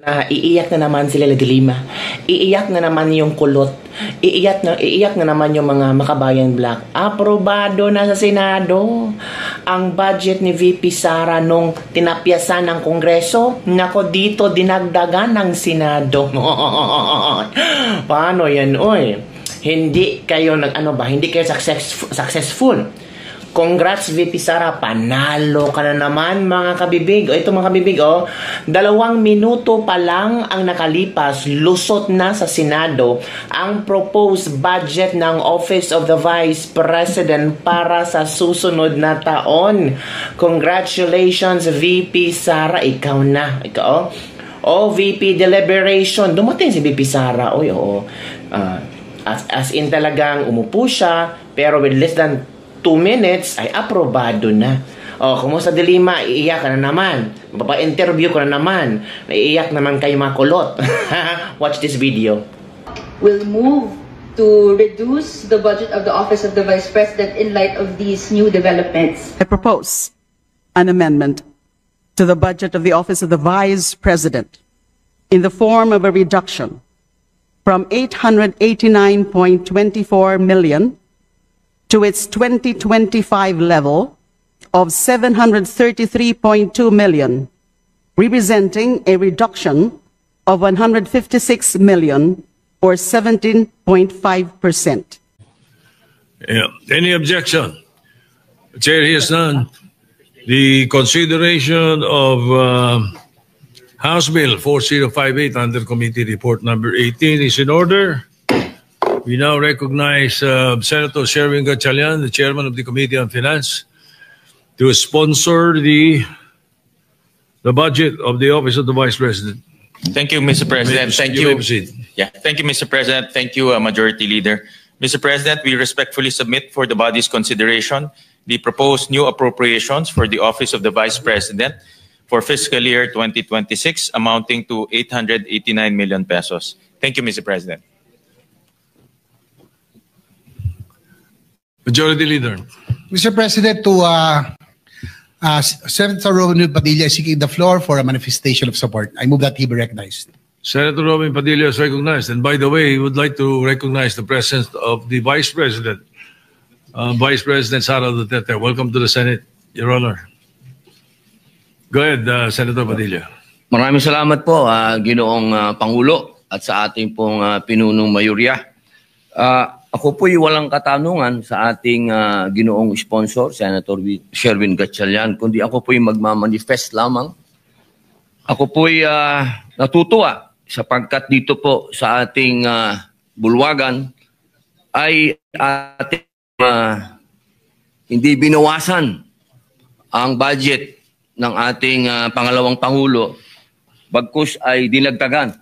Iiyak na naman sila Dilima. Iiyak na naman yung kulot. Iiyak na naman yung mga makabayan black. Aprobado na sa Senado ang budget ni VP Sara nung tinapyasan ng Kongreso. Nako, dito dinagdagan ng Senado. Paano yan, oy? Hindi kayo hindi kayo successful. Congrats VP Sara, panalo ka na naman mga kabibig. Ito mga kabibig, 2 minuto pa lang ang nakalipas, lusot na sa Senado ang proposed budget ng Office of the Vice President para sa susunod na taon. Congratulations VP Sara, ikaw na. VP Deliberation, dumating si VP Sara. As in talagang umupo siya, pero with less than 2 minutes ay aprobado na. Kumusta Dilima? Iiyak ka na naman. Papa-interview ko na naman. Naiiyak naman kayo mga kulot. Watch this video. Will move to reduce the budget of the Office of the Vice President in light of these new developments. I propose an amendment to the budget of the Office of the Vice President in the form of a reduction from 889.24 million to its 2025 level of 733.2 million, representing a reduction of 156 million or 17.5%. Any objection? Chair hears none. The consideration of House Bill 4058 under Committee Report number 18 is in order. We now recognize Senator Sherwin Gatchalian, the Chairman of the Committee on Finance, to sponsor the budget of the Office of the Vice President. Thank you, Mr. President. Thank you. Thank you, Mr. President. Thank you, Majority Leader. Mr. President, we respectfully submit for the body's consideration the proposed new appropriations for the Office of the Vice President for fiscal year 2026 amounting to 889 million pesos. Thank you, Mr. President. Majority Leader. Mr. President, to Senator Robin Padilla is seeking the floor for a manifestation of support. I move that he be recognized. Senator Robin Padilla is recognized. And by the way, he would like to recognize the presence of the Vice President, Vice President Sara Duterte. Welcome to the Senate, Your Honor. Go ahead, Senator Padilla. Maraming salamat po, Ginoong Pangulo at sa ating pong pinunong mayorya. Ako po'y walang katanungan sa ating ginoong sponsor, Senator Sherwin Gatchalian, kundi ako po'y magmamanifest lamang. Ako po'y natutuwa sapagkat dito po sa ating bulwagan ay ating hindi binawasan ang budget ng ating pangalawang Pangulo, bagkus ay dinagdagan.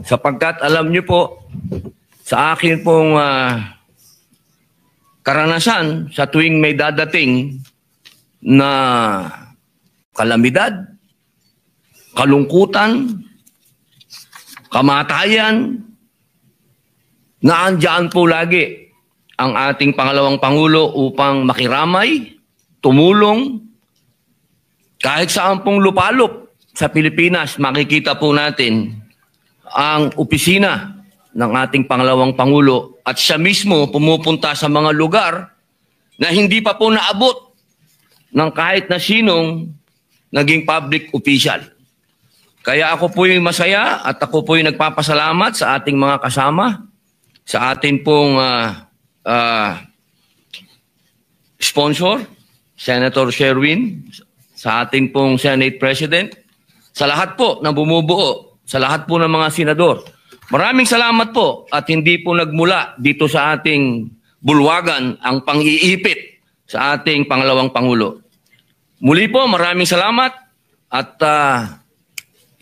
Sapagkat alam niyo po, sa akin pong karanasan sa tuwing may dadating na kalamidad, kalungkutan, kamatayan, naandyan po lagi ang ating pangalawang Pangulo upang makiramay, tumulong, kahit saan pong lupalop sa Pilipinas, makikita po natin ang opisina ng ating pangalawang Pangulo at siya mismo pumupunta sa mga lugar na hindi pa po naabot ng kahit na sinong naging public official. Kaya ako po yung masaya at ako po yung nagpapasalamat sa ating mga kasama, sa ating pong sponsor, Senator Sherwin, sa ating pong Senate President, sa lahat po na bumubuo, sa lahat po ng mga senador. Maraming salamat po at hindi po nagmula dito sa ating bulwagan ang pang-iipit sa ating pangalawang Pangulo. Muli po, maraming salamat at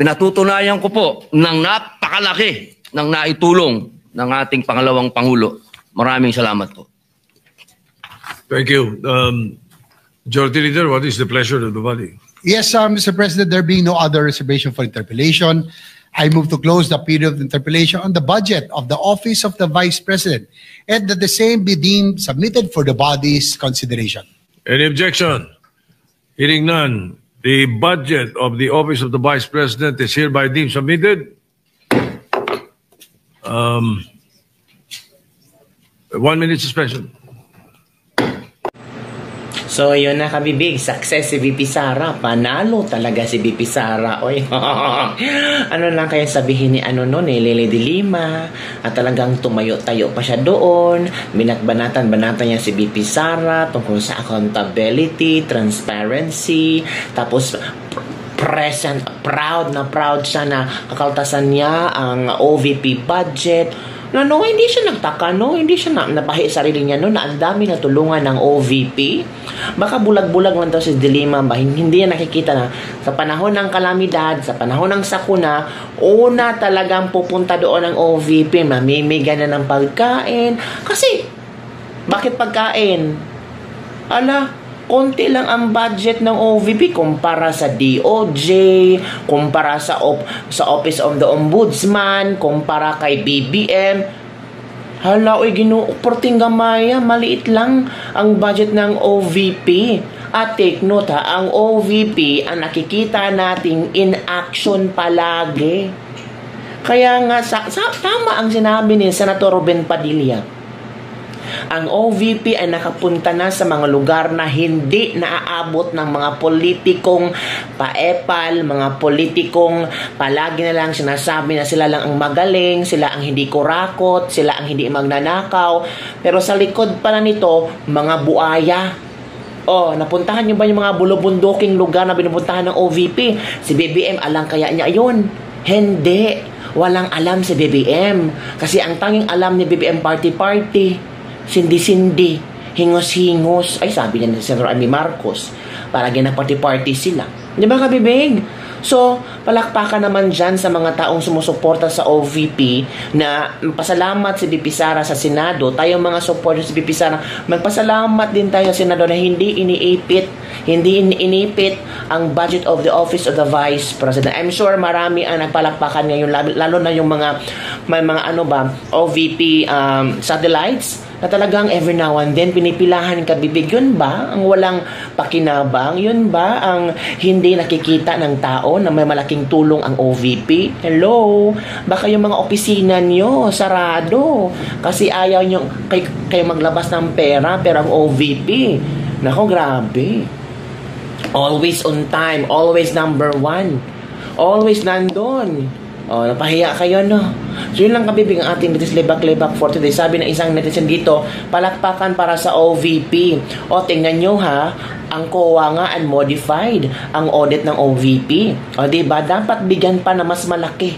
pinatutunayan ko po ng napakalaki ng naitulong ng ating pangalawang Pangulo. Maraming salamat po. Thank you. Majority Leader, what is the pleasure of the body? Yes, Mr. President, there being no other reservation for interpellation, I move to close the period of interpellation on the budget of the Office of the Vice President and that the same be deemed submitted for the body's consideration. Any objection? Hearing none, The budget of the Office of the Vice President is hereby deemed submitted. 1 minute suspension. So, yun na kabibig. Success si VP Sara. Panalo talaga si VP Sara. Oy, ano lang kaya sabihin ni ni Lele de Lima. At talagang tumayo-tayo pa siya doon. Banatan niya si VP Sara tungkol sa accountability, transparency. Tapos, present, proud siya na kakaltasan niya ang OVP budget. Hindi siya nagtaka, hindi siya napahi sarili niya, na ang dami na tulungan ng OVP. Baka bulag-bulag lang daw si Dilima, hindi niya nakikita na sa panahon ng kalamidad, sa panahon ng sakuna, una talagang pupunta doon ang OVP, mamimigay na ng pagkain. Kasi, bakit pagkain? Konti lang ang budget ng OVP kumpara sa DOJ, kumpara sa Office of the Ombudsman, kumpara kay BBM. Ginoo, porting gamaya, maliit lang ang budget ng OVP. At take note ang OVP ang nakikita nating in action palagi. Kaya nga, tama ang sinabi ni Senator Ruben Padilla. Ang OVP ay nakapunta na sa mga lugar na hindi naaabot ng mga politikong paepal, mga politikong palagi na lang sinasabi na sila lang ang magaling, sila ang hindi kurakot, sila ang hindi magnanakaw. Pero sa likod pala nito, mga buaya. Napuntahan niyo ba yung mga bulubunduking lugar na binupuntahan ng OVP? Si BBM, alam kaya niya yun? Hindi. Walang alam si BBM. Kasi ang tanging alam ni BBM party-party. Sindi-sindi, hingos-hingos. Ay, sabi niya ni Senator Amy Marcos, para ginapati-party sila. Di ba, kabibig? So, palakpakan naman dyan sa mga taong sumusuporta sa OVP na magpasalamat si VP Sara sa Senado. Tayong mga supporters si VP Sara, magpasalamat din tayo sa Senado na hindi iniipit ang budget of the Office of the Vice President. I'm sure marami ang nagpalakpakan ngayon, lalo na yung may mga OVP satellites na talagang every now and then pinipilahan kabibig. Yun ba ang walang pakinabang? Yun ba ang hindi nakikita ng tao na may malaking tulong ang OVP? Hello? Baka yung mga opisina nyo sarado kasi ayaw nyo kayo maglabas ng pera, pero ang OVP, nako, grabe. Always on time, always number 1, always nandun. Napahiya kayo, no? So, yun lang kabibig ang ating British Lebak-Lebak for today. Sabi ng isang netizen dito, palakpakan para sa OVP. Tingnan nyo ha, ang COA nga unmodified ang audit ng OVP. Diba? Dapat bigyan pa na mas malaki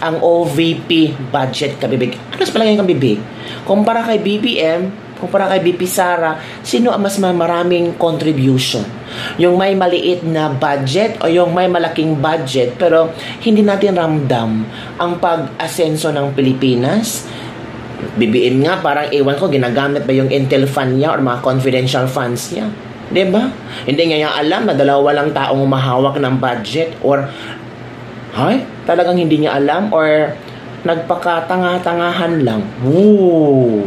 ang OVP budget, kabibig. Ano sa palagay ng kabibig? Kumpara kay BBM, kumpara kay VP Sara, sino ang mas maraming contribution? Yung may maliit na budget o yung may malaking budget pero hindi natin ramdam ang pag-asenso ng Pilipinas? BBM nga, parang ewan ko, ginagamit ba yung Intel fund niya or mga confidential funds niya? Diba? Hindi niya alam na dalawa lang taong umahawak ng budget or talagang hindi niya alam or nagpakatanga-tangahan lang. Woo!